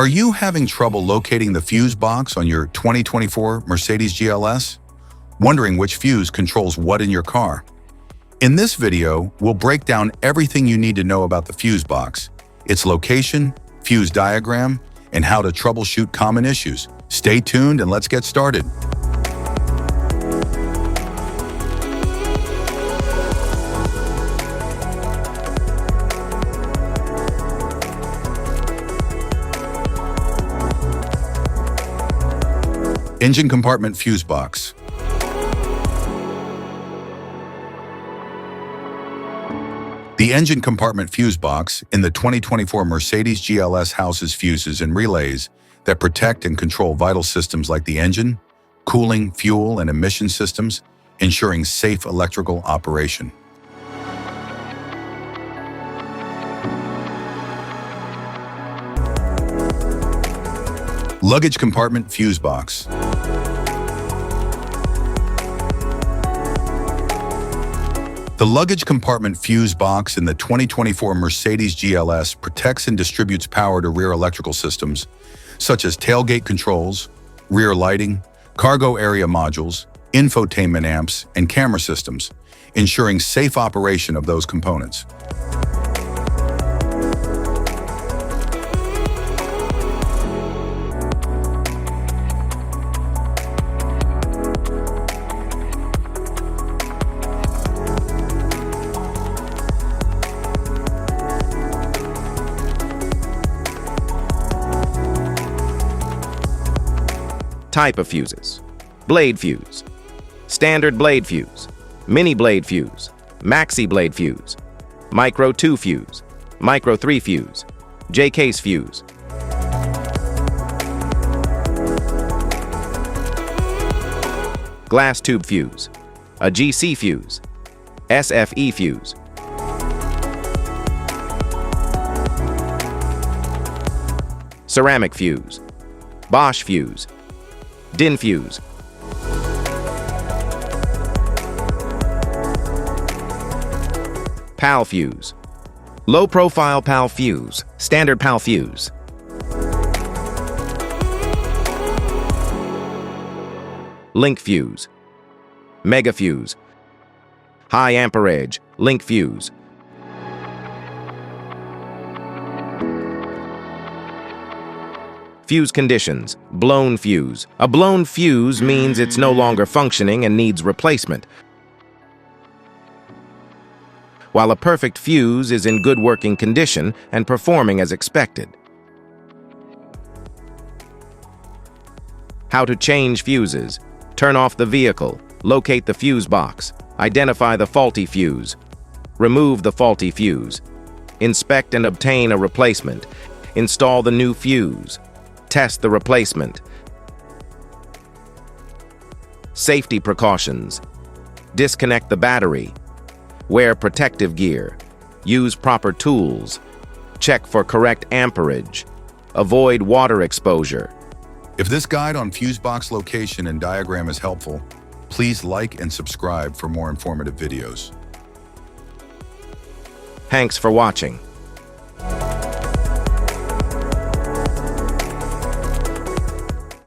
Are you having trouble locating the fuse box on your 2024 Mercedes GLS? Wondering which fuse controls what in your car? In this video, we'll break down everything you need to know about the fuse box, its location, fuse diagram, and how to troubleshoot common issues. Stay tuned and let's get started. Engine compartment fuse box. The engine compartment fuse box in the 2024 Mercedes GLS houses fuses and relays that protect and control vital systems like the engine, cooling, fuel, and emission systems, ensuring safe electrical operation. Luggage compartment fuse box. The luggage compartment fuse box in the 2024 Mercedes GLS protects and distributes power to rear electrical systems, such as tailgate controls, rear lighting, cargo area modules, infotainment amps, and camera systems, ensuring safe operation of those components. Type of fuses: blade fuse, standard blade fuse, mini blade fuse, maxi blade fuse, micro 2 fuse, micro 3 fuse, J-case fuse. Glass tube fuse, a GC fuse, SFE fuse. Ceramic fuse, Bosch fuse, DIN fuse. PAL fuse, low profile PAL fuse, standard PAL fuse. Link fuse, mega fuse, high amperage, link fuse. Fuse conditions: blown fuse. A blown fuse means it's no longer functioning and needs replacement, while a perfect fuse is in good working condition and performing as expected. How to change fuses: turn off the vehicle, locate the fuse box, identify the faulty fuse, remove the faulty fuse, inspect and obtain a replacement, install the new fuse, test the replacement. Safety precautions: disconnect the battery, wear protective gear, use proper tools, check for correct amperage, avoid water exposure. If this guide on fuse box location and diagram is helpful, please like and subscribe for more informative videos. Thanks for watching.